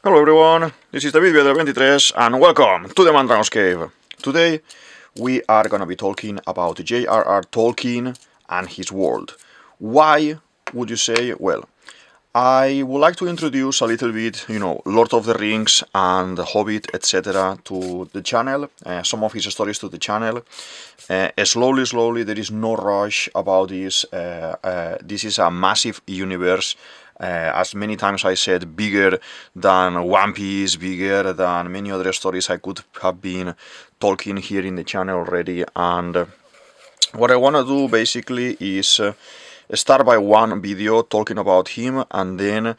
Hello everyone, this is DavidViadel23 and welcome to the Mandragon's Cave. Today we are gonna be talking about JRR Tolkien and his world. Why would you say? Well, I would like to introduce a little bit, Lord of the Rings and the Hobbit, etc. to the channel, some of his stories to the channel. Slowly, there is no rush about this. This is a massive universe. As many times I said, bigger than One Piece, bigger than many other stories I could have been talking here in the channel already. And what I want to do basically is start by one video talking about him, and then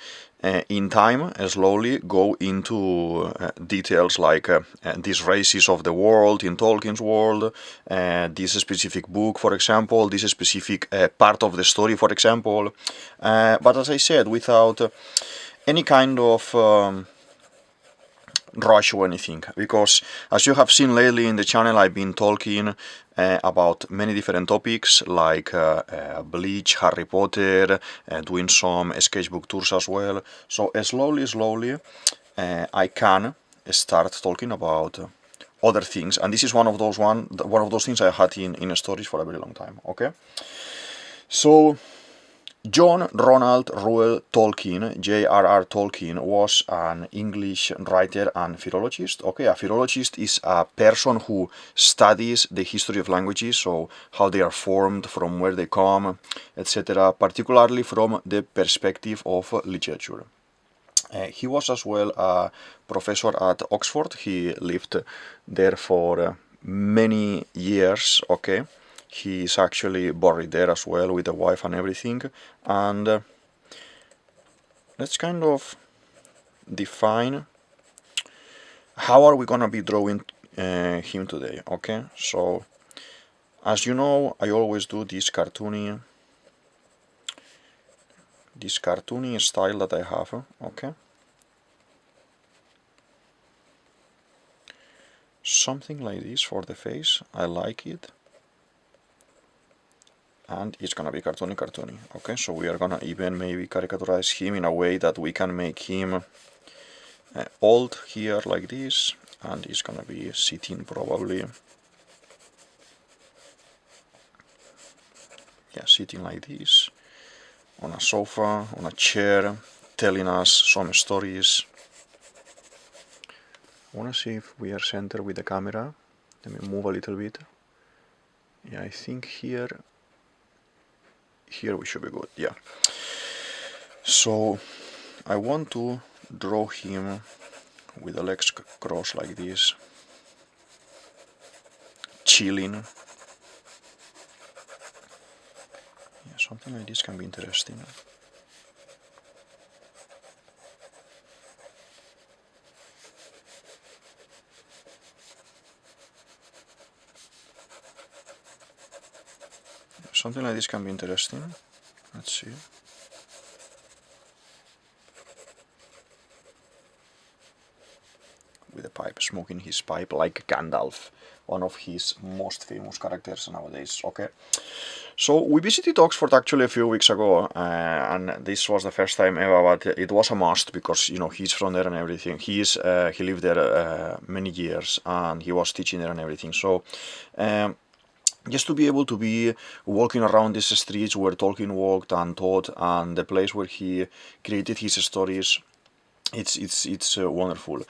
in time slowly go into details like these races of the world in Tolkien's world, this specific book, for example, this specific part of the story, for example, but as I said, without any kind of rush or anything, because as you have seen lately in the channel, I've been talking about many different topics like Bleach, Harry Potter, doing some sketchbook tours as well. So slowly I can start talking about other things, and this is one of those things I had in stories for a very long time. Okay, so John Ronald Reuel Tolkien, JRR Tolkien, was an English writer and philologist. Okay, a philologist is a person who studies the history of languages, so how they are formed, from where they come, etc., particularly from the perspective of literature. He was as well a professor at Oxford. He lived there for many years, okay. He is actually buried there as well with a wife and everything. And let's kind of define how are we gonna be drawing him today. Okay, so as you know, I always do this cartoony style that I have. Okay, something like this for the face. I like it. And it's gonna be cartoony. Okay, so we are gonna even maybe caricaturize him in a way that we can make him old here like this, and he's gonna be sitting probably, sitting like this on a sofa, on a chair, telling us some stories. I wanna see if we are centered with the camera. Let me move a little bit. Yeah, I think here we should be good. Yeah, so I want to draw him with the legs crossed like this, chilling. Yeah, something like this can be interesting. Something like this can be interesting. Let's see. With a pipe, smoking his pipe like Gandalf, one of his most famous characters nowadays. Okay, so we visited Oxford actually a few weeks ago, and this was the first time ever, but it was a must because he's from there and everything. He lived there many years, and he was teaching there and everything. So just to be able to be walking around these streets where Tolkien walked and taught, and the place where he created his stories, it's wonderful.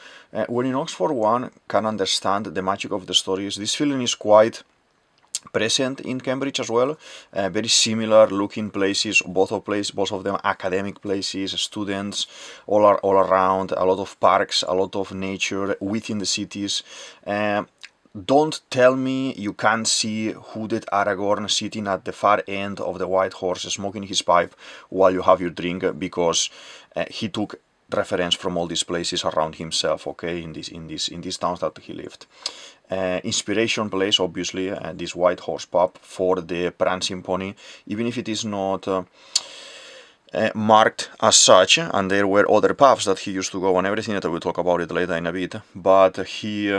When in Oxford one can understand the magic of the stories, this feeling is quite present in Cambridge as well. Very similar looking places, both of them academic places, students all around, a lot of parks, a lot of nature within the cities. Don't tell me you can't see hooded Aragorn sitting at the far end of the White Horse smoking his pipe while you have your drink, because he took reference from all these places around himself, okay, in these towns that he lived. Inspiration place, obviously, this White Horse pub for the prancing pony, even if it is not marked as such, and there were other pubs that he used to go and everything, that I will talk about it later in a bit, but he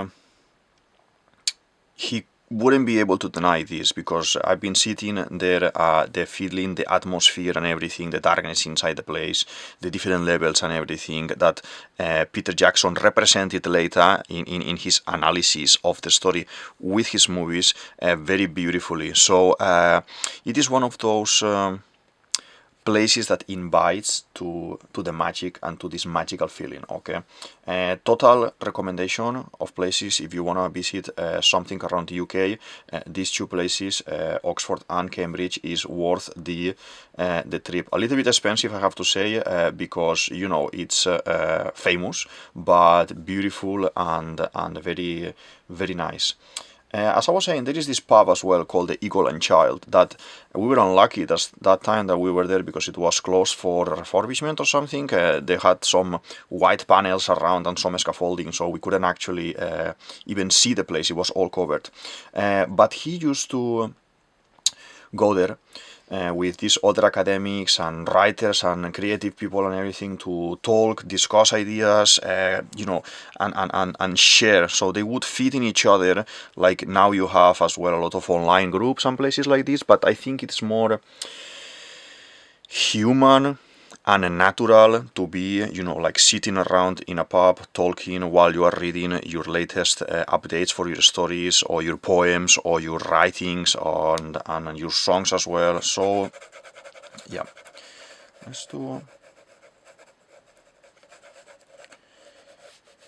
wouldn't be able to deny this, because I've been sitting there, the feeling, the atmosphere and everything, the darkness inside the place, the different levels and everything that Peter Jackson represented later in his analysis of the story with his movies very beautifully. So it is one of those places that invites to the magic and to this magical feeling. Okay, total recommendation of places if you want to visit something around the UK. These two places, Oxford and Cambridge, is worth the trip. A little bit expensive, I have to say, because you know it's famous, but beautiful and very very nice. As I was saying, there is this pub as well called the Eagle and Child that we were unlucky that time that we were there because it was closed for refurbishment or something. They had some white panels around and some scaffolding, so we couldn't actually even see the place. It was all covered. But he used to go there with these other academics and writers and creative people and everything to talk, discuss ideas, you know, and share. So they would feed in each other, like now you have as well a lot of online groups and places like this, but I think it's more human and natural to be, you know, like sitting around in a pub talking while you are reading your latest updates for your stories or your poems or your writings and your songs as well. So yeah, let's do.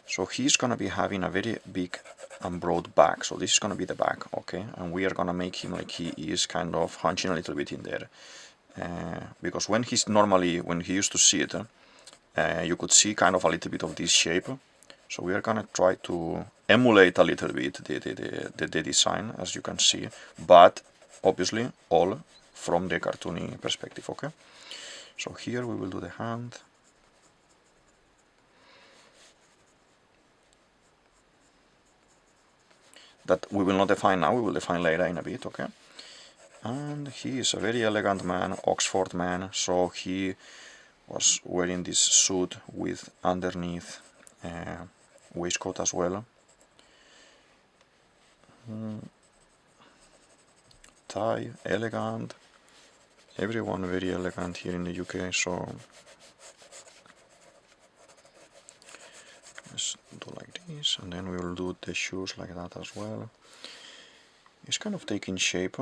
So he's gonna be having a very big and broad back, so this is gonna be the back, okay, and we are gonna make him like he is kind of hunching a little bit in there. Because when he used to sit, you could see kind of a little bit of this shape. So we are gonna try to emulate a little bit the design, as you can see, but obviously all from the cartoony perspective. Okay. So here we will do the hand. That we will not define now. We will define later in a bit. Okay. And he is a very elegant man, Oxford man, so he was wearing this suit with underneath waistcoat as well. Tie, elegant, everyone very elegant here in the UK, so let's do like this, and then we will do the shoes like that as well. It's kind of taking shape.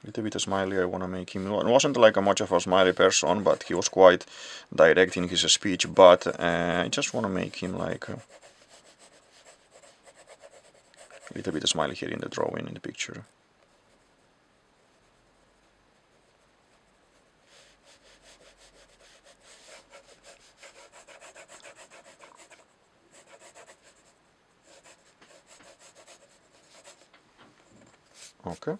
Little bit smiley, I want to make him. It wasn't like a much of a smiley person, but he was quite direct in his speech, but I just want to make him like a little bit smiley here in the drawing, in the picture. Okay.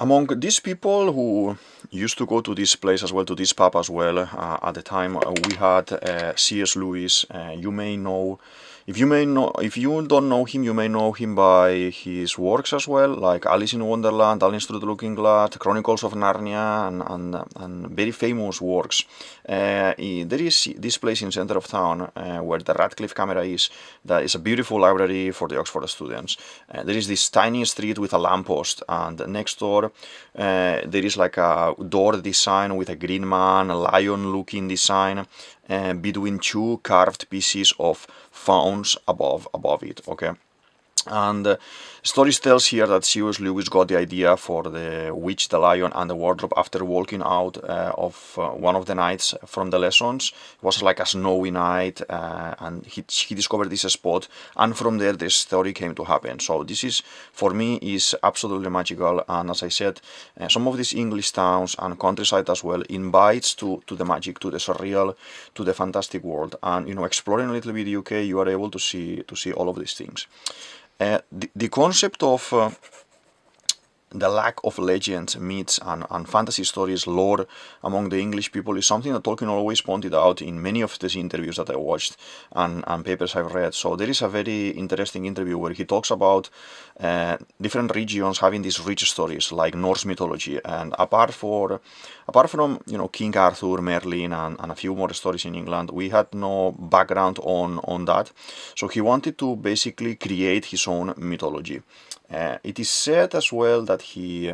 Among these people who used to go to this place as well, to this pub as well, at the time we had C.S. Lewis. You may know, if you don't know him, you may know him by his works as well, like Alice in Wonderland, Alice Through the Looking Glass, Chronicles of Narnia, and very famous works. There is this place in center of town where the Radcliffe Camera is. That is a beautiful library for the Oxford students. There is this tiny street with a lamppost, and next door there is like a door design with a green man, a lion-looking design, between two carved pieces of fauns above it. Okay. And stories tells here that C.S. Lewis got the idea for the witch, the lion, and the wardrobe after walking out of one of the nights from the lessons. It was like a snowy night, and he discovered this spot, and from there the story came to happen. So this is, for me, is absolutely magical. And as I said, some of these English towns and countryside as well invites to the magic, to the surreal, to the fantastic world. And you know, exploring a little bit the UK, you are able to see all of these things. The concept of the lack of legends, myths, and fantasy stories, lore among the English people is something that Tolkien always pointed out in many of these interviews that I watched and papers I've read. So there is a very interesting interview where he talks about different regions having these rich stories like Norse mythology, and apart from King Arthur, Merlin, and a few more stories in England, we had no background on that. So he wanted to basically create his own mythology. It is said as well that he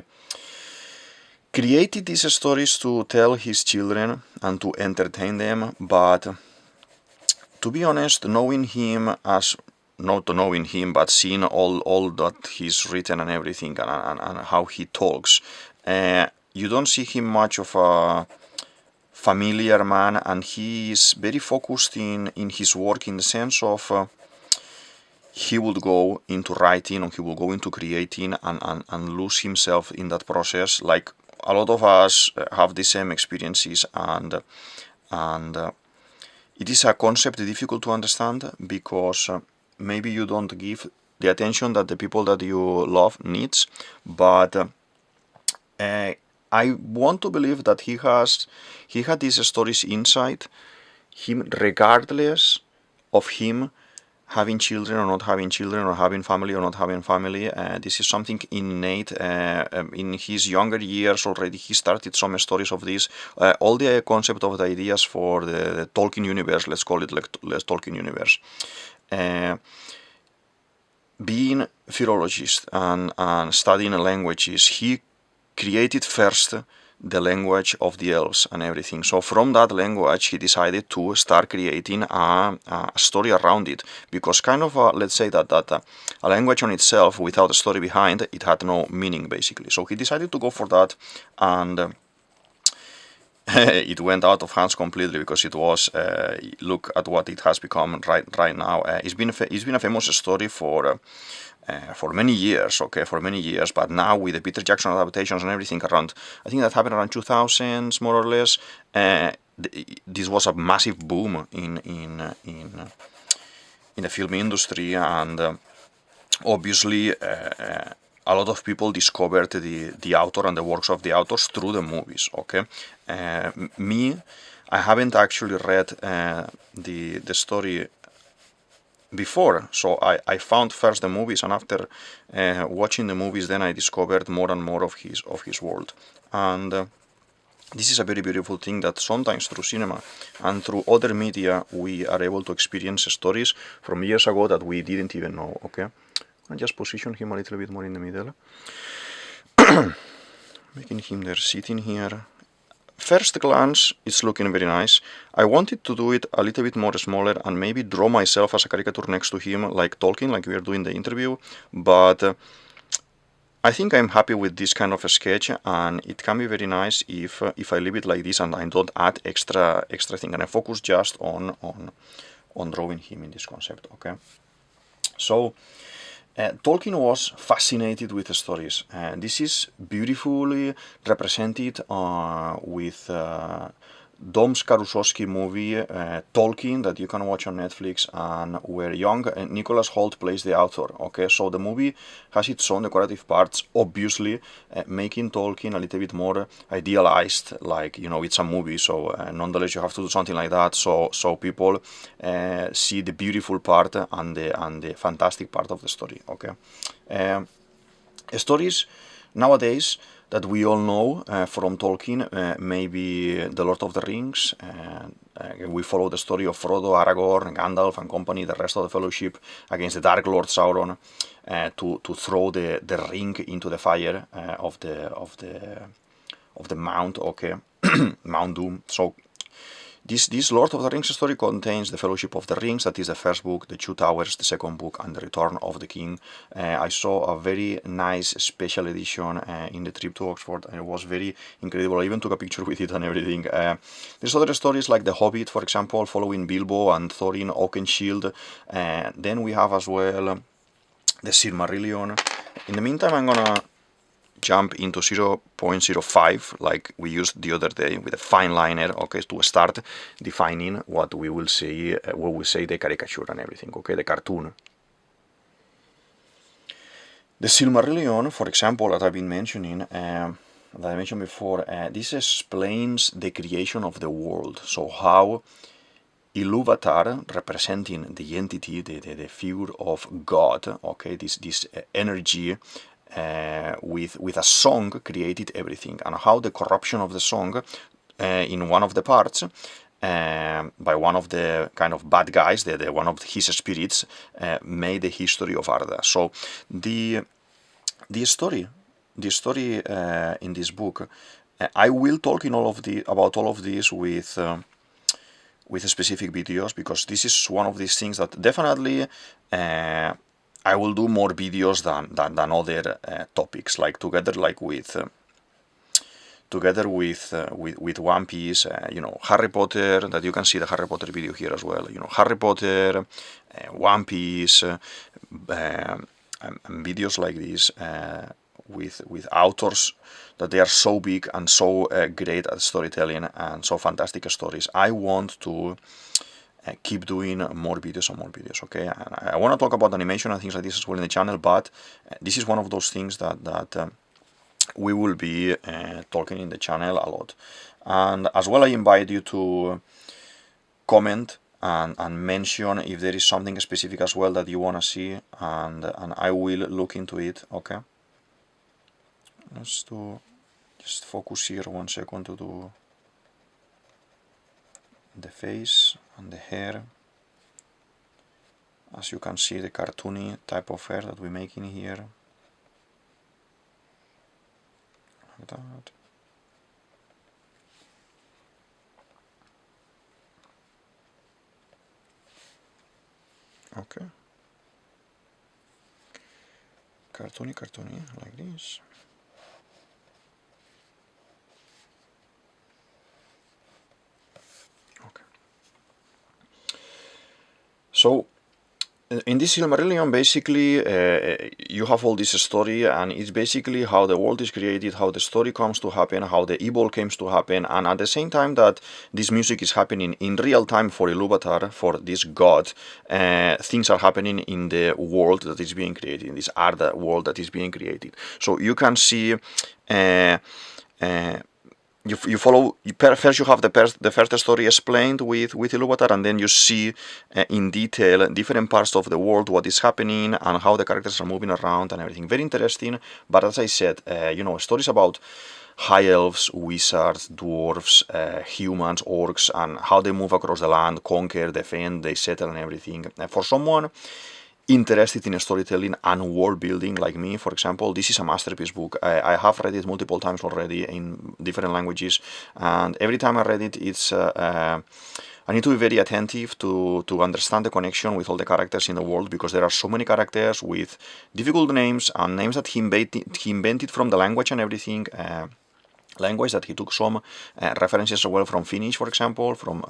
created these stories to tell his children and to entertain them, but to be honest, knowing him as not knowing him, but seeing all that he's written and everything, and how he talks, you don't see him much of a familiar man, and he is very focused in his work, in the sense of he would go into writing, or he will go into creating, and lose himself in that process. Like a lot of us have the same experiences, and it is a concept difficult to understand, because maybe you don't give the attention that the people that you love needs, but I want to believe that he had these stories inside him, regardless of him having children or not having children, or having family or not having family. This is something innate. In his younger years already, he started some stories of this. All the concept of the ideas for the Tolkien universe, let's call it like Tolkien universe. Being philologist and studying languages, he created first the language of the elves and everything. So from that language, he decided to start creating a story around it, because kind of let's say that a language on itself without a story behind it had no meaning, basically. So he decided to go for that, and it went out of hands completely, because it was look at what it has become right now. It's been a famous story for many years, but now with the Peter Jackson adaptations and everything around, I think that happened around 2000s, more or less. This was a massive boom in the film industry, and obviously a lot of people discovered the author and the works of the authors through the movies. I haven't actually read the story before, so I found first the movies, and after watching the movies, then I discovered more and more of his world. And this is a very beautiful thing, that sometimes through cinema and through other media we are able to experience stories from years ago that we didn't even know. I'll just position him a little bit more in the middle, making him there sitting here. First glance, it's looking very nice. I wanted to do it a little bit more smaller and maybe draw myself as a caricature next to him, like Tolkien, like we are doing the interview, but I think I'm happy with this kind of a sketch, and it can be very nice if I leave it like this and I don't add extra thing, and I focus just on drawing him in this concept. So Tolkien was fascinated with the stories. This is beautifully represented with Dom's Karusowski movie, Tolkien, that you can watch on Netflix, and where young Nicholas Hoult plays the author. So the movie has its own decorative parts, obviously, making Tolkien a little bit more idealized, like, it's a movie, so nonetheless you have to do something like that, so people see the beautiful part and the fantastic part of the story. Stories nowadays that we all know from Tolkien, maybe The Lord of the Rings. We follow the story of Frodo, Aragorn, Gandalf and company, the rest of the Fellowship, against the Dark Lord Sauron, to throw the ring into the fire of the Mount, Mount Doom. So this Lord of the Rings story contains the Fellowship of the Rings, that is the first book, the Two Towers, the second book, and the Return of the King. I saw a very nice special edition in the trip to Oxford, and it was very incredible. I even took a picture with it and everything. There's other stories like the Hobbit, for example, following Bilbo and Thorin Oakenshield. Then we have as well the Silmarillion. In the meantime, I'm gonna jump into 0.05 like we used the other day with a fine liner, to start defining what we will say, the caricature and everything, the cartoon. The Silmarillion, for example, that I've been mentioning, that I mentioned before, this explains the creation of the world. So how Ilúvatar, representing the entity, the figure of God, okay, this energy with a song created everything, and how the corruption of the song in one of the parts by one of the kind of bad guys, one of his spirits, made the history of Arda. So the story in this book, I will talk in about all of this with specific videos, because this is one of these things that definitely I will do more videos than other topics, like together with One Piece, Harry Potter, that you can see the Harry Potter video here as well. Harry Potter, One Piece, and videos like this with authors that they are so big and so great at storytelling and so fantastic stories. I want to keep doing more videos and more videos, okay? And I want to talk about animation and things like this as well in the channel, but this is one of those things that we will be talking in the channel a lot. And as well, I invite you to comment and mention if there is something specific as well that you want to see, and I will look into it, okay? Let's just focus here 1 second to do the face and the hair. As you can see, the cartoony type of hair that we're making here. Like that. Okay. Cartoony, like this. Okay. So, in this Silmarillion, basically, you have all this story, and it's basically how the world is created, how the story comes to happen, how the evil comes to happen, and at the same time that this music is happening in real time for Ilúvatar, for this god, things are happening in the world that is being created, in this Arda world that is being created. So you can see you follow first. You have the first story explained with Ilúvatar, and then you see in detail different parts of the world, what is happening and how the characters are moving around and everything. Very interesting. But as I said, stories about high elves, wizards, dwarves, humans, orcs, and how they move across the land, conquer, defend, they settle, and everything. For someone interested in storytelling and world building like me, for example, this is a masterpiece book. I have read it multiple times already in different languages, and every time I read it, it's I need to be very attentive to understand the connection with all the characters in the world, because there are so many characters with difficult names and names that he invented from the language and everything. Language that he took some references as well from Finnish, for example, from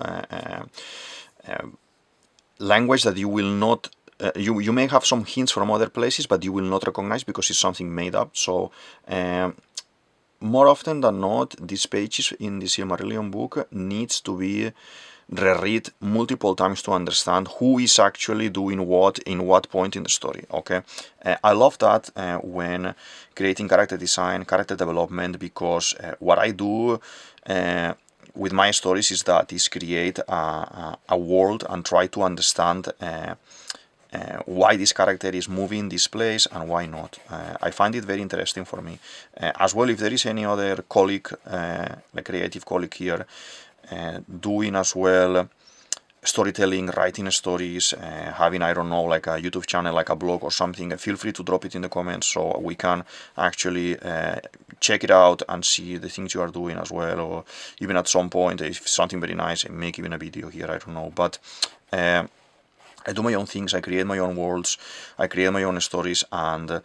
language that you will not you may have some hints from other places, but you will not recognize because it's something made up. So more often than not, these pages in the Silmarillion book needs to be reread multiple times to understand who is actually doing what in what point in the story, okay? I love that when creating character design, character development, because what I do with my stories is create a world and try to understand why this character is moving this place and why not. I find it very interesting for me. As well, if there is any other colleague, like creative colleague here, doing as well storytelling, writing stories, having, I don't know, like a YouTube channel, like a blog or something, feel free to drop it in the comments so we can actually check it out and see the things you are doing as well, or even at some point, if something very nice, make even a video here, I don't know. But I do my own things, I create my own worlds, I create my own stories, and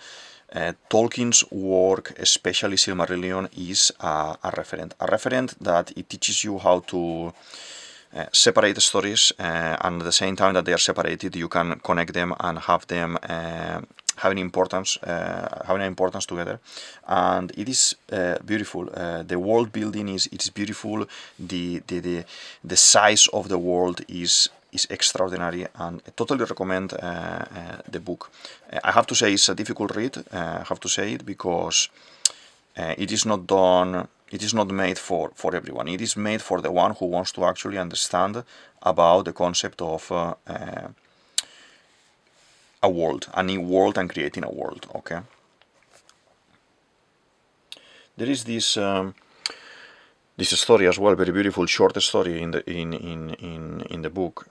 Tolkien's work, especially Silmarillion, is a referent that it teaches you how to separate the stories, and at the same time that they are separated, you can connect them and have them having importance together, and it is beautiful. The world building is beautiful. The size of the world is is extraordinary, and I totally recommend the book. I have to say it's a difficult read. I have to say it because it is not done. It is not made for everyone. It is made for the one who wants to actually understand about the concept of a world, a new world, and creating a world. Okay. There is this story as well, very beautiful short story in the book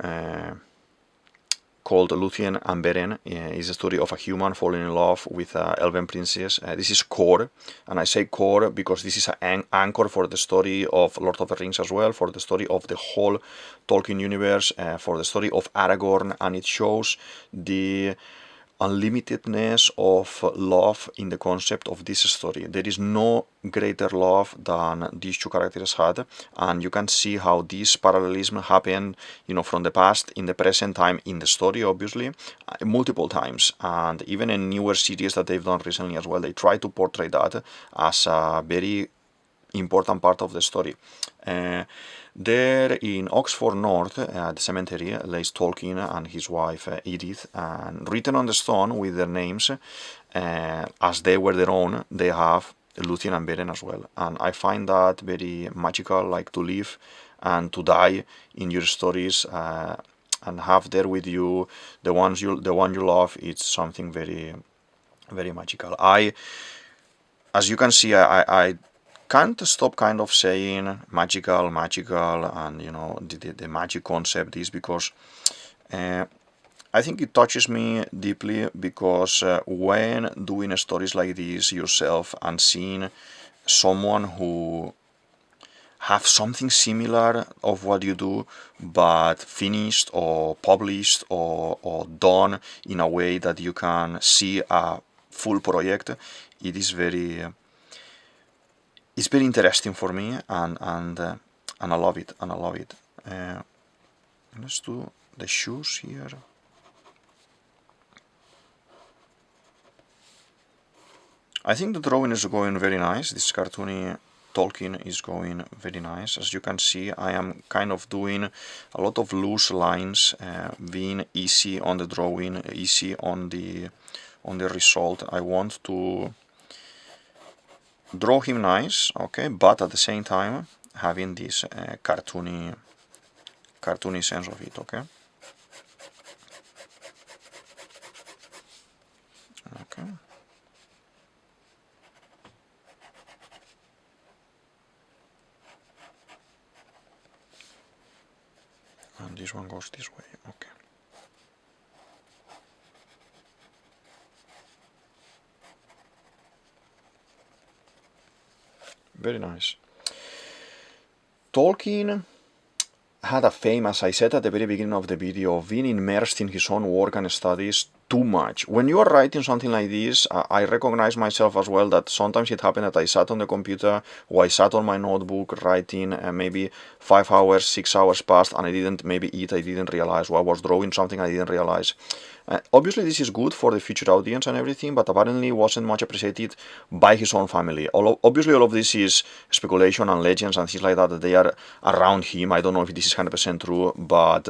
called Luthien and Beren. Is a story of a human falling in love with an elven princess. This is core, and I say core because this is an anchor for the story of Lord of the Rings as well, for the story of the whole Tolkien universe, for the story of Aragorn, and it shows the unlimitedness of love in the concept of this story. There is no greater love than these two characters had, and you can see how this parallelism happened, from the past in the present time in the story, obviously, multiple times. And even in newer series that they've done recently as well, they try to portray that as a very important part of the story. There in Oxford North, the cemetery, lays Tolkien and his wife Edith, and written on the stone with their names, as they were their own, they have Luthien and Beren as well. And I find that very magical, like to live and to die in your stories, and have there with you the one you love. It's something very, very magical. As you can see, I can't stop kind of saying magical, and the magic concept is because I think it touches me deeply, because when doing stories like this yourself and seeing someone who have something similar of what you do, but finished or published or done in a way that you can see a full project, it is very interesting for me, and I love it, let's do the shoes here. I think the drawing is going very nice. This cartoony Tolkien is going very nice. As you can see, I am kind of doing a lot of loose lines, being easy on the drawing, easy on the result. I want to draw him nice, okay, but at the same time having this cartoony sense of it, okay. Okay. And this one goes this way, okay. Very nice. Tolkien had a fame, as I said at the very beginning of the video, of being immersed in his own work and studies too much. When you are writing something like this, I recognize myself as well that sometimes it happened that I sat on the computer or I sat on my notebook writing, maybe 5 hours, 6 hours passed, and I didn't maybe eat, I didn't realize, or I was drawing something I didn't realize. Obviously this is good for the future audience and everything, but apparently wasn't much appreciated by his own family. Obviously all of this is speculation and legends and things like that they are around him. I don't know if this is 100% true, but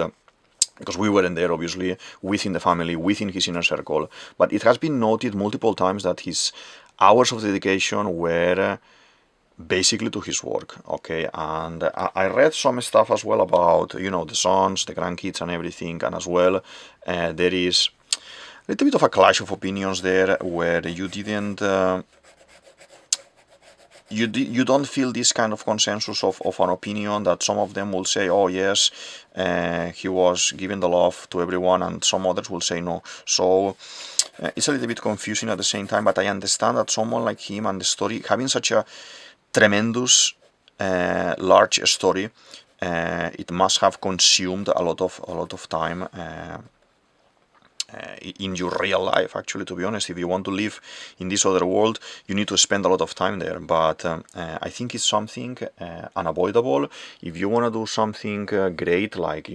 because we weren't there, obviously, within the family, within his inner circle. But it has been noted multiple times that his hours of dedication were basically to his work, okay. And I read some stuff as well about, the sons, the grandkids and everything, and as well there is a little bit of a clash of opinions there, where you didn't you don't feel this kind of consensus of an opinion, that some of them will say, oh yes, he was giving the love to everyone, and some others will say no. So it's a little bit confusing at the same time, but I understand that someone like him and the story, having such a tremendous large story, it must have consumed a lot of time in your real life, actually, to be honest. If you want to live in this other world, you need to spend a lot of time there, but I think it's something unavoidable. If you want to do something great, like,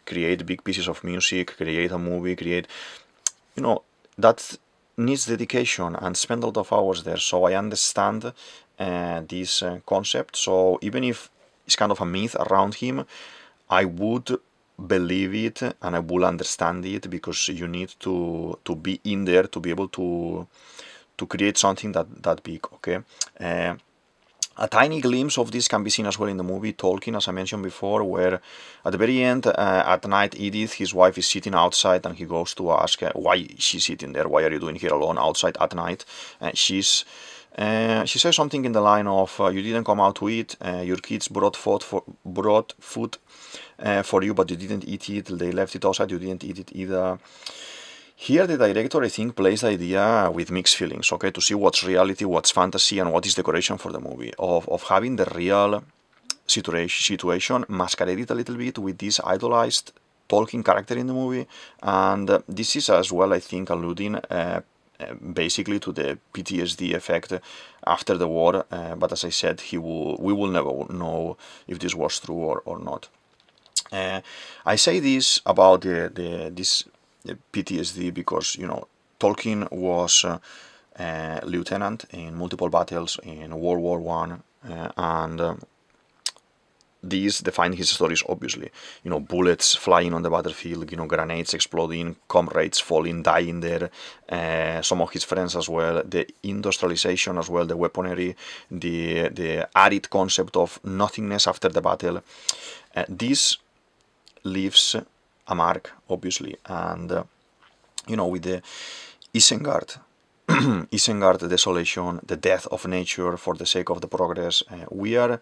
create big pieces of music, create a movie, that needs dedication and spend a lot of hours there. So I understand this concept. So even if it's kind of a myth around him, I would believe it and I will understand it, because you need to be in there to be able to create something that big. Okay. A tiny glimpse of this can be seen as well in the movie Tolkien, as I mentioned before, where at the very end, at night, Edith, his wife, is sitting outside, and he goes to ask why she's sitting there, why are you doing here alone outside at night? She says something in the line of, you didn't come out to eat, your kids brought food for you, but you didn't eat it, they left it outside, you didn't eat it either. Here the director, I think, plays the idea with mixed feelings, okay, to see what's reality, what's fantasy, and what is decoration for the movie, of having the real situation masqueraded a little bit with this idolized Tolkien character in the movie. And this is as well, I think, alluding basically to the PTSD effect after the war, but as I said, we will never know if this was true or not. I say this about this PTSD because, you know, Tolkien was a lieutenant in multiple battles in World War One, and these define his stories, obviously. You know, bullets flying on the battlefield, you know, grenades exploding, comrades falling, dying there, some of his friends as well, the industrialization as well, the weaponry, the arid concept of nothingness after the battle. This leaves a mark, obviously, and you know, with the Isengard, Isengard desolation, the death of nature for the sake of the progress, we are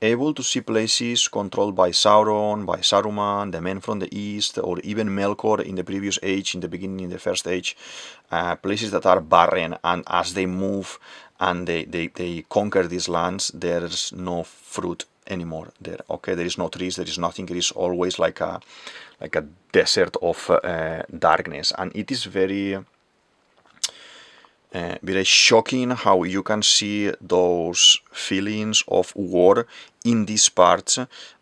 able to see places controlled by Sauron, by Saruman, the men from the east, or even Melkor in the previous age, in the beginning, in the first age, places that are barren, and as they move and they conquer these lands, there's no fruit anymore there. Okay, there is no trees, there is nothing. It is always like a desert of darkness, and it is very shocking how you can see those feelings of war in these parts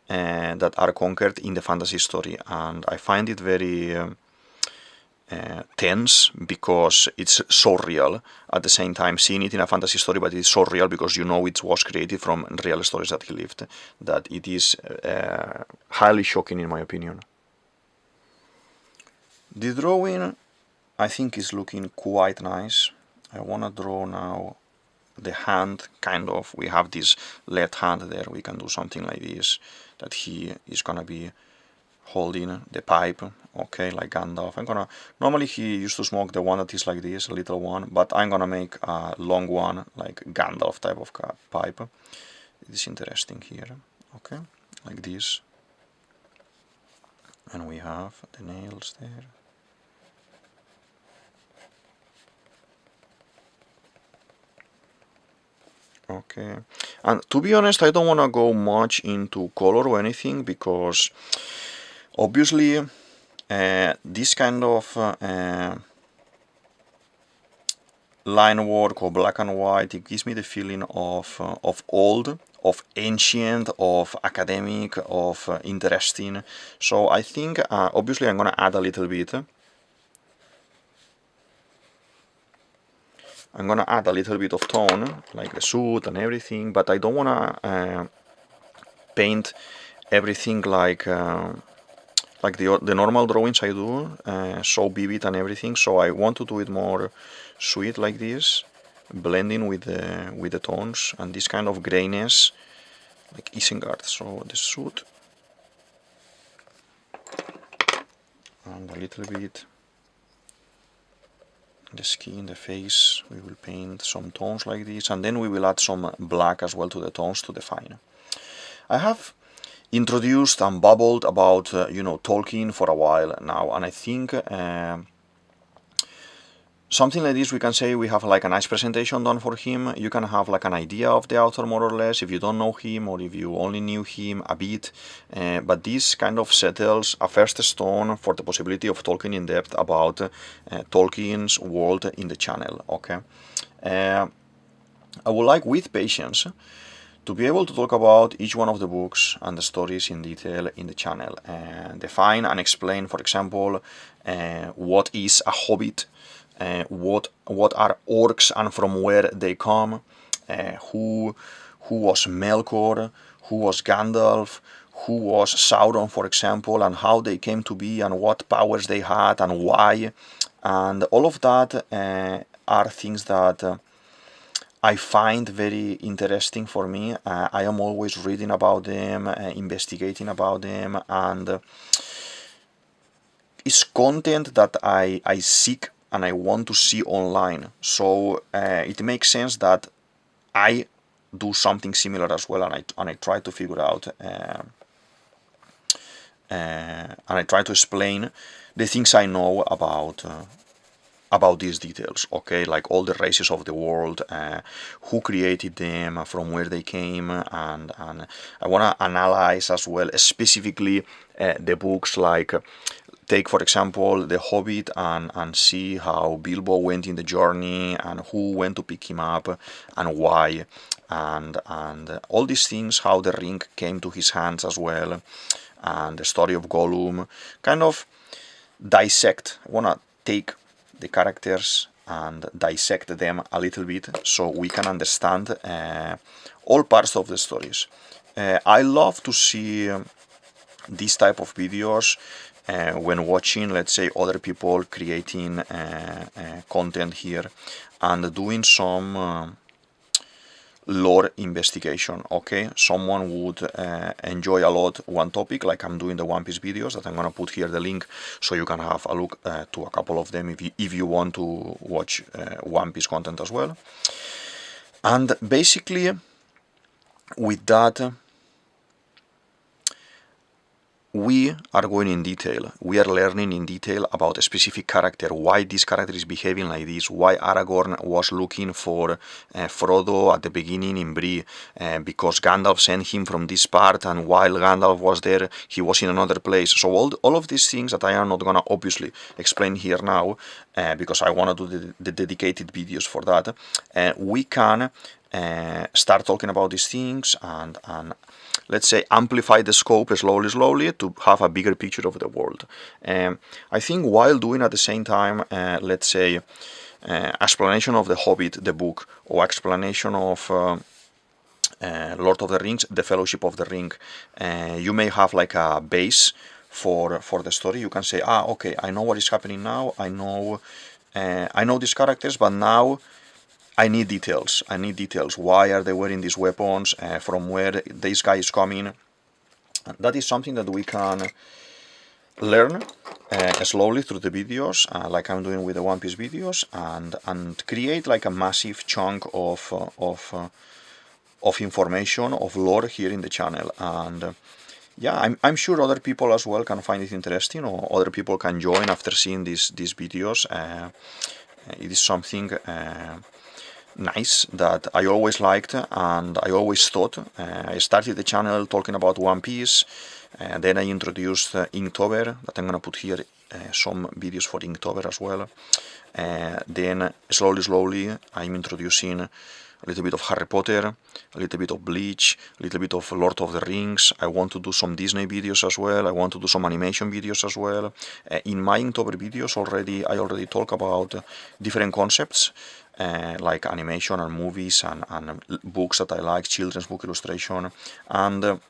that are conquered in the fantasy story, and I find it very tense because it's so real. At the same time, seeing it in a fantasy story, but it's so real because you know it was created from real stories that he lived, that it is highly shocking in my opinion. The drawing, I think, is looking quite nice. I want to draw now the hand, kind of. We have this left hand there. We can do something like this, that he is gonna be holding the pipe, okay, like Gandalf. Normally he used to smoke the one that is like this, a little one, but I'm gonna make a long one, like Gandalf type of pipe. It is interesting here, okay, like this. And we have the nails there. Okay, and to be honest, I don't want to go much into color or anything, because obviously this kind of line work or black and white, it gives me the feeling of old, of ancient, of academic, of interesting. So I think obviously I'm gonna add a little bit. I'm gonna add a little bit of tone, like the suit and everything, but I don't wanna paint everything like the normal drawings I do, so vivid and everything. So I want to do it more sweet like this, blending with the tones and this kind of grayness, like Isengard. So the suit and a little bit the skin, the face, we will paint some tones like this, and then we will add some black as well to the tones to define. I have introduced and bubbled about you know, Tolkien for a while now, and I think something like this, we can say we have like a nice presentation done for him. You can have like an idea of the author more or less if you don't know him, or if you only knew him a bit, but this kind of settles a first stone for the possibility of talking in depth about Tolkien's world in the channel. Okay, I would like, with patience, to be able to talk about each one of the books and the stories in detail in the channel, and define and explain, for example, what is a Hobbit, what are orcs and from where they come, who was Melkor, who was Gandalf, who was Sauron, for example, and how they came to be and what powers they had and why, and all of that are things that I find very interesting for me. I am always reading about them, investigating about them, and it's content that I seek and I want to see online. So it makes sense that I do something similar as well, and I try to figure out and I try to explain the things I know about these details, okay, like all the races of the world, who created them, from where they came, and I want to analyze as well specifically the books, like take for example the Hobbit, and see how Bilbo went in the journey and who went to pick him up and why, and all these things, how the ring came to his hands as well, and the story of Gollum, kind of dissect. I want to take the characters and dissect them a little bit so we can understand all parts of the stories. I love to see these type of videos when watching, let's say, other people creating content here and doing some lore investigation, okay? Someone would enjoy a lot one topic, like I'm doing the One Piece videos that I'm gonna put here the link so you can have a look to a couple of them if you want to watch One Piece content as well. And basically with that we are going in detail. We are learning in detail about a specific character, why this character is behaving like this, why Aragorn was looking for Frodo at the beginning in Bree, because Gandalf sent him from this part, and while Gandalf was there, he was in another place. So all of these things that I am not gonna obviously explain here now, because I want to do the dedicated videos for that, we can start talking about these things and let's say amplify the scope slowly to have a bigger picture of the world. I think while doing at the same time, let's say, explanation of the Hobbit, the book, or explanation of Lord of the Rings, the Fellowship of the Ring, you may have like a base for the story. You can say, okay, I know what is happening now. I know these characters, but now I need details. Why are they wearing these weapons? From where this guy is coming? And that is something that we can learn slowly through the videos, like I'm doing with the One Piece videos, and create like a massive chunk of information, of lore here in the channel. And yeah, I'm sure other people as well can find it interesting, or other people can join after seeing these videos. It is something nice that I always liked and I always thought. I started the channel talking about One Piece, then I introduced Inktober, that I'm gonna put here some videos for Inktober as well. Then slowly I'm introducing a little bit of Harry Potter, a little bit of Bleach, a little bit of Lord of the Rings. I want to do some Disney videos as well. I want to do some animation videos as well. In my Inktober videos I already talk about different concepts, like animation and movies and books that I like, children's book illustration, and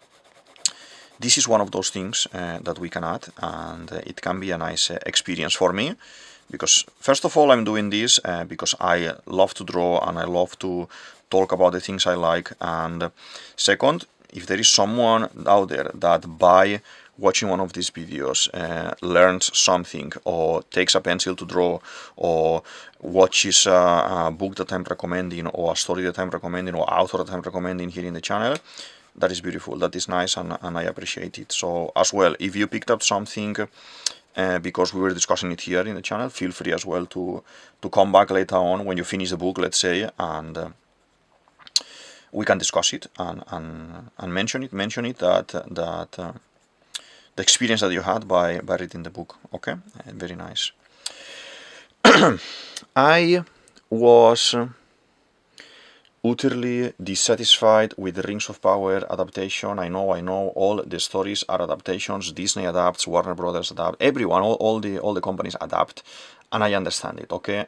this is one of those things that we can add, and it can be a nice experience for me, because first of all I'm doing this because I love to draw and I love to talk about the things I like, and second, if there is someone out there that by watching one of these videos learns something, or takes a pencil to draw, or watches a book that I'm recommending, or a story that I'm recommending, or author that I'm recommending here in the channel, that is beautiful, that is nice, and I appreciate it. So as well, if you picked up something because we were discussing it here in the channel, feel free as well to come back later on when you finish the book, let's say, and we can discuss it and mention it that the experience that you had by reading the book. Okay, very nice. I was utterly dissatisfied with the Rings of Power adaptation. I know all the stories are adaptations. Disney adapts, Warner Brothers adapt, everyone, all the companies adapt, and I understand it. Okay,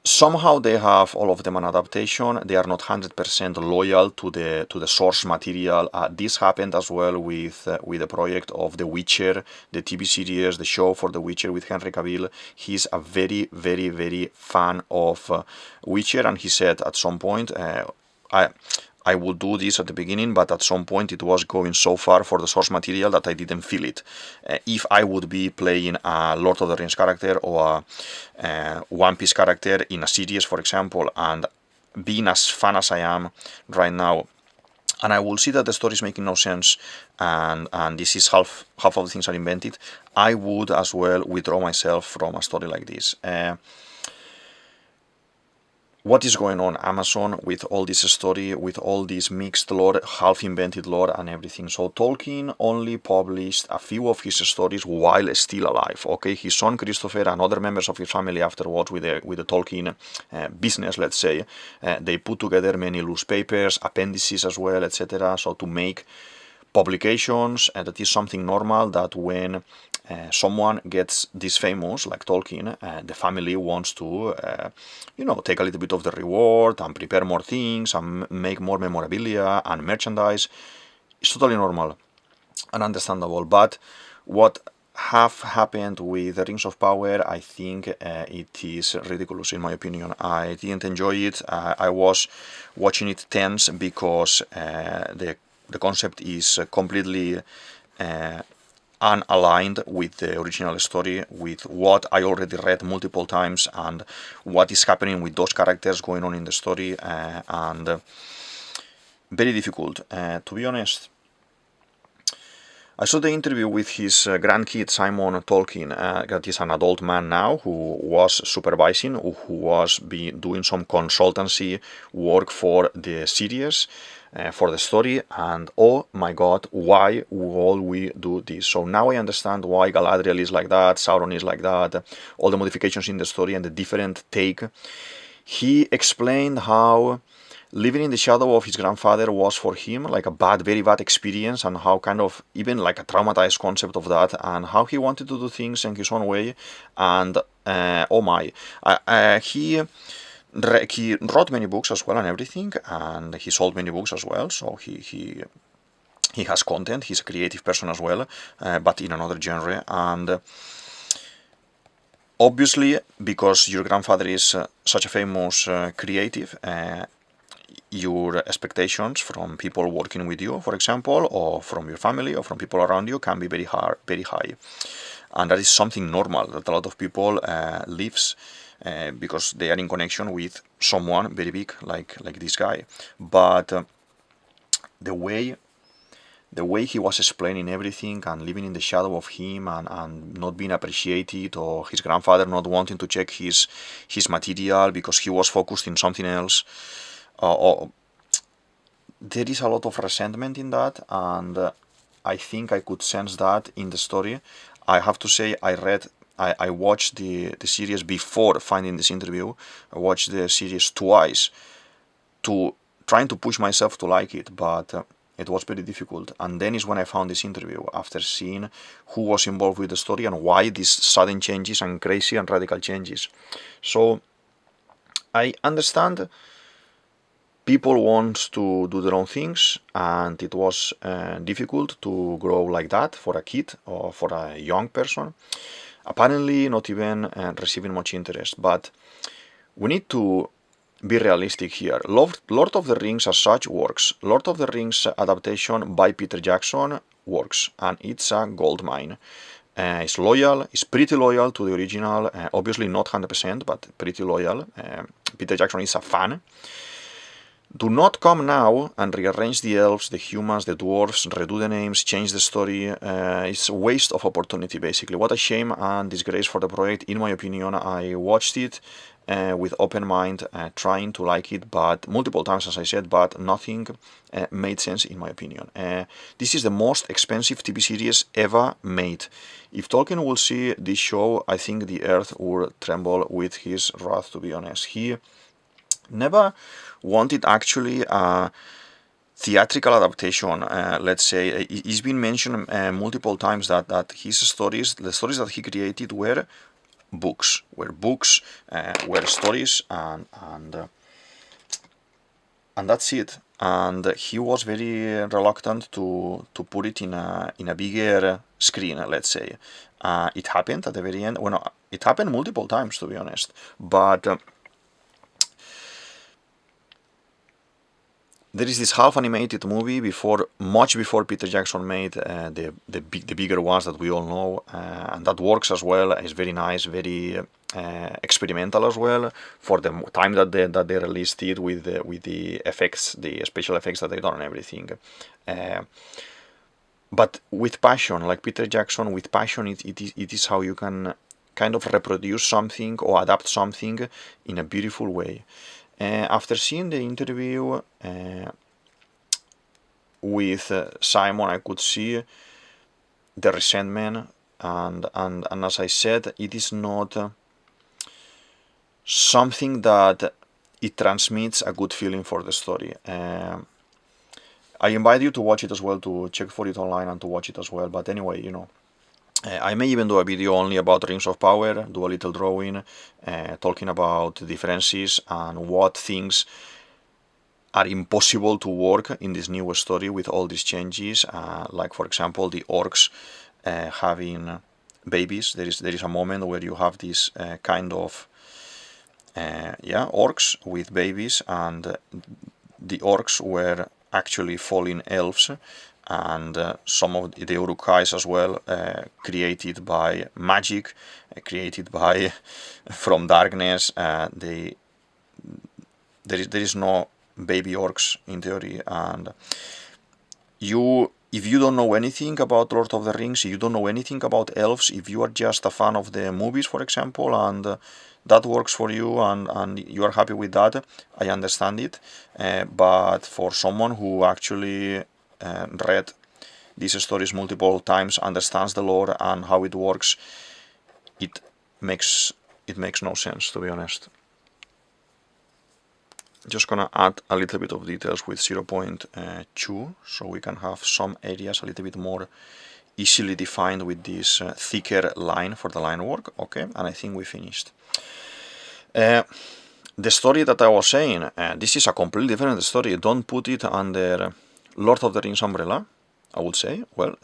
Somehow they have all of them an adaptation. They are not 100% loyal to the source material. This happened as well with the project of The Witcher, the TV series, the show for The Witcher with Henry Cavill. He's a very, very, very fan of Witcher, and he said at some point, I would do this at the beginning, but at some point it was going so far for the source material that I didn't feel it. If I would be playing a Lord of the Rings character or a One Piece character in a series, for example, and being as fan as I am right now, and I will see that the story is making no sense, and this is half of the things are invented, I would as well withdraw myself from a story like this. What is going on Amazon with all this story, with all this mixed lore, half-invented lore and everything? So Tolkien only published a few of his stories while still alive. Okay, his son Christopher and other members of his family afterwards with the Tolkien business, let's say, they put together many loose papers, appendices as well, etc. So to make publications, and that is something normal that when someone gets this famous, like Tolkien, the family wants to, take a little bit of the reward and prepare more things and make more memorabilia and merchandise. It's totally normal and understandable. But what have happened with the Rings of Power, I think it is ridiculous in my opinion. I didn't enjoy it. I was watching it tense because the concept is completely unaligned with the original story, with what I already read multiple times and what is happening with those characters going on in the story, and very difficult. To be honest, I saw the interview with his grandkid Simon Tolkien, that is an adult man now, who was supervising, who was doing some consultancy work for the series, for the story, and oh my god, why will we do this? So now I understand why Galadriel is like that, Sauron is like that, all the modifications in the story and the different take. He explained how living in the shadow of his grandfather was for him like a very bad experience, and how kind of even like a traumatized concept of that, and how he wanted to do things in his own way. And oh my, he wrote many books as well and everything, and he sold many books as well, so he has content. He's a creative person as well, but in another genre. And obviously, because your grandfather is such a famous creative, your expectations from people working with you, for example, or from your family or from people around you can be very high. And that is something normal that a lot of people lives because they are in connection with someone very big like this guy. But the way he was explaining everything and living in the shadow of him and not being appreciated, or his grandfather not wanting to check his material because he was focused in something else, there is a lot of resentment in that, and I think I could sense that in the story. I have to say, I watched the series before finding this interview. I watched the series twice to trying to push myself to like it, but it was very difficult. And then is when I found this interview, after seeing who was involved with the story and why these sudden changes and crazy and radical changes. So I understand people want to do their own things, and it was difficult to grow like that for a kid or for a young person. Apparently not even receiving much interest, but we need to be realistic here. Lord of the Rings as such works. Lord of the Rings adaptation by Peter Jackson works, and it's a gold mine. It's loyal, it's pretty loyal to the original, obviously not 100%, but pretty loyal. Peter Jackson is a fan. Do not come now and rearrange the elves, the humans, the dwarves, redo the names, change the story. It's a waste of opportunity, basically. What a shame and disgrace for the project, in my opinion. I watched it with open mind, trying to like it, but multiple times, as I said, but nothing made sense, in my opinion. This is the most expensive TV series ever made. If Tolkien will see this show, I think the earth will tremble with his wrath, to be honest. He never wanted actually a theatrical adaptation, let's say. It's been mentioned multiple times that his stories, the stories that he created, were books, were stories, and that's it. And he was very reluctant to put it in a bigger screen, let's say. It happened at the very end. Well, it happened multiple times, to be honest. But there is this half animated movie much before Peter Jackson made the bigger ones that we all know, and that works as well. It's very nice, very experimental as well for the time that they released it, with the effects, the special effects that they done and everything. But with passion, like Peter Jackson, with passion, it is how you can kind of reproduce something or adapt something in a beautiful way. After seeing the interview with Simon, I could see the resentment, and as I said, it is not something that it transmits a good feeling for the story. I invite you to watch it as well, to check for it online and to watch it as well. But anyway, I may even do a video only about Rings of Power, do a little drawing, talking about the differences and what things are impossible to work in this new story with all these changes. Like, for example, the orcs having babies. There is a moment where you have this kind of orcs with babies, and the orcs were actually fallen elves, and some of the Uruk-hais as well, created by magic, created by from darkness. There is no baby orcs in theory, and if you don't know anything about Lord of the Rings, if you don't know anything about elves, if you are just a fan of the movies, for example, and that works for you, and you are happy with that, I understand it. But for someone who actually read these stories multiple times, understands the lore and how it works, it makes no sense, to be honest. Just gonna add a little bit of details with 0.2, so we can have some areas a little bit more easily defined with this thicker line for the line work. Okay, and I think we finished. The story that I was saying, this is a completely different story. Don't put it under Lord of the Rings umbrella, I would say. Well,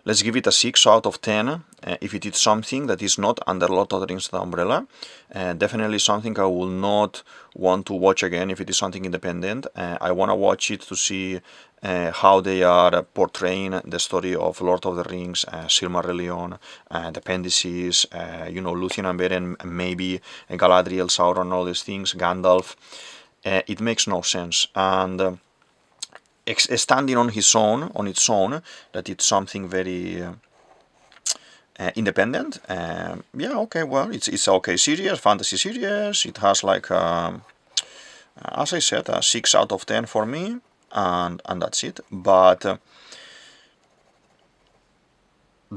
let's give it a 6 out of 10 if it is something that is not under Lord of the Rings umbrella. Definitely something I will not want to watch again if it is something independent. I want to watch it to see how they are portraying the story of Lord of the Rings, Silmarillion, the appendices, Luthien and Beren, maybe Galadriel, Sauron, all these things, Gandalf. It makes no sense. And standing on its own, that it's something very independent. Okay, well, it's okay series, fantasy series. It has like, as I said, a 6 out of 10 for me, and that's it. But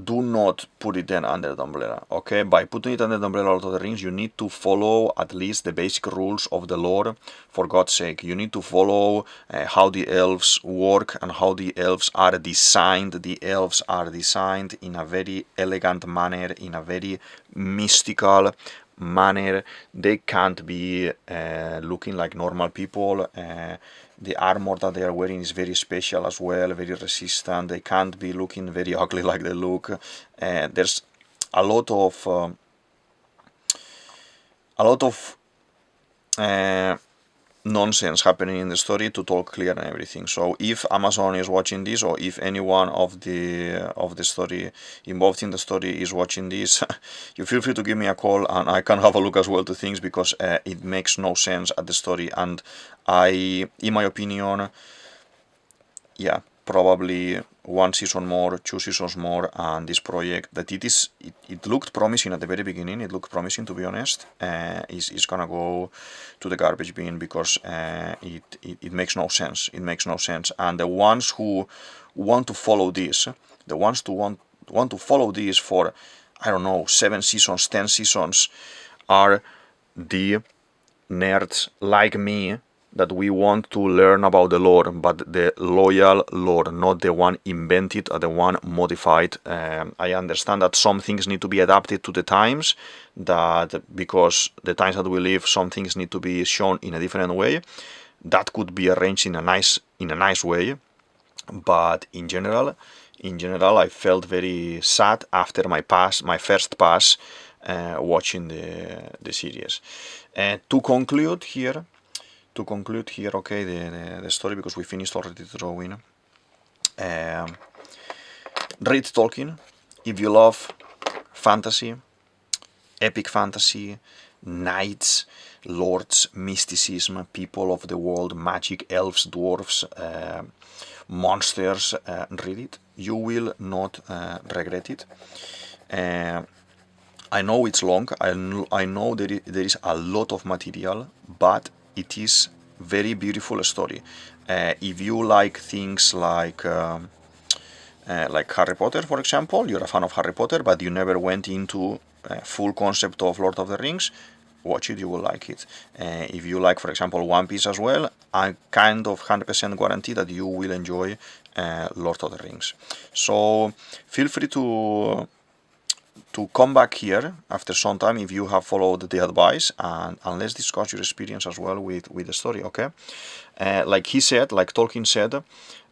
do not put it then under the umbrella, okay? By putting it under the umbrella of the Rings, you need to follow at least the basic rules of the lore, for God's sake. You need to follow how the elves work and how the elves are designed. The elves are designed in a very elegant manner, in a very mystical manner. They can't be looking like normal people. The armor that they are wearing is very special as well, very resistant. They can't be looking very ugly like they look. There's a lot of nonsense happening in the story to talk clear and everything. So if Amazon is watching this, or if anyone of the story involved in the story is watching this, you feel free to give me a call and I can have a look as well to things, because it makes no sense at the story. And in my opinion, probably 1 season more, 2 seasons more, and this project that it looked promising at the very beginning. It looked promising, to be honest. Is gonna go to the garbage bin, because it makes no sense. It makes no sense. And the ones who want to follow this, want to follow this for, I don't know, 7 seasons, 10 seasons, are the nerds like me that we want to learn about the lore, but the loyal lore, not the one invented or the one modified. I understand that some things need to be adapted to the times, that because the times that we live, some things need to be shown in a different way. That could be arranged in a nice way, but in general, I felt very sad after my first pass watching the series. To conclude here, okay, the story, because we finished already the drawing. Read Tolkien if you love fantasy, epic fantasy, knights, lords, mysticism, people of the world, magic, elves, dwarves, monsters. Read it. You will not regret it. I know it's long. I know there is a lot of material, but it is very beautiful story. If you like things like Harry Potter, for example, you're a fan of Harry Potter, but you never went into full concept of Lord of the Rings, watch it, you will like it. If you like, for example, One Piece as well, I kind of 100% guarantee that you will enjoy Lord of the Rings. So feel free to come back here after some time if you have followed the advice, and let's discuss your experience as well with the story, okay? Like Tolkien said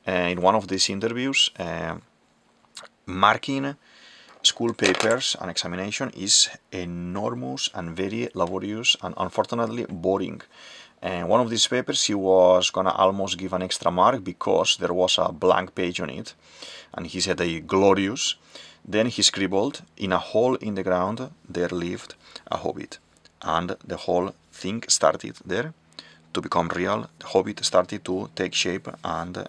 in one of these interviews, marking school papers and examination is enormous and very laborious and unfortunately boring. And one of these papers he was gonna almost give an extra mark because there was a blank page on it, and he said a glorious. Then he scribbled, "In a hole in the ground there lived a hobbit," and the whole thing started there to become real. The Hobbit started to take shape, and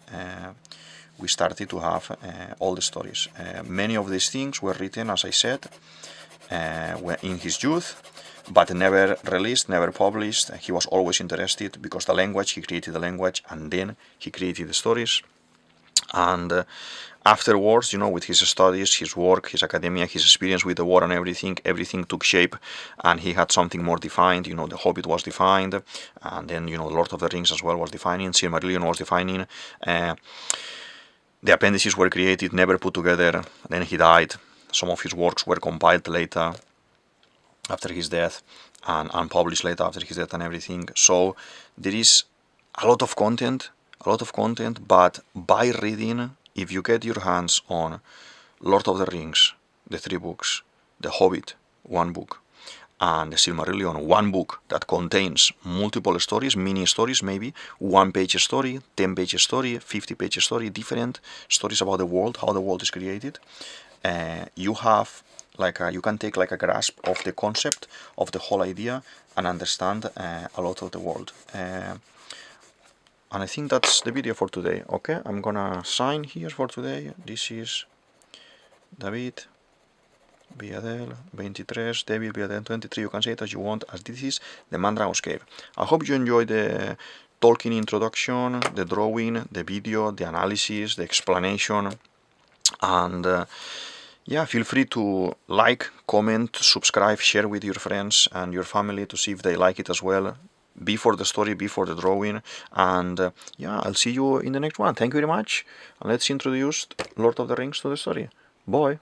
we started to have all the stories. Many of these things were written, as I said, were in his youth, but never released, never published. He was always interested because he created the language, and then he created the stories. And afterwards, with his studies, his work, his academia, his experience with the war and everything took shape, and he had something more defined. The Hobbit was defined, and then, Lord of the Rings as well was defining, Silmarillion was defining. The appendices were created, never put together. Then he died. Some of his works were compiled later, after his death, and unpublished later after his death and everything. So there is a lot of content, but by reading, if you get your hands on Lord of the Rings, the 3 books, The Hobbit, 1 book, and the Silmarillion, 1 book that contains multiple stories, mini stories, maybe 1-page story, 10-page story, 50-page story, different stories about the world, how the world is created. You have you can take a grasp of the concept of the whole idea and understand a lot of the world. And I think that's the video for today. Okay, I'm gonna sign here for today. This is DavidViadel23, DavidViadel23. You can say it as you want, as this is the Mandrago's Cave. I hope you enjoyed the Tolkien introduction, the drawing, the video, the analysis, the explanation, and yeah, feel free to like, comment, subscribe, share with your friends and your family to see if they like it as well. Before the story, before the drawing, and yeah, I'll see you in the next one. Thank you very much, and let's introduce Lord of the Rings to the story. Bye.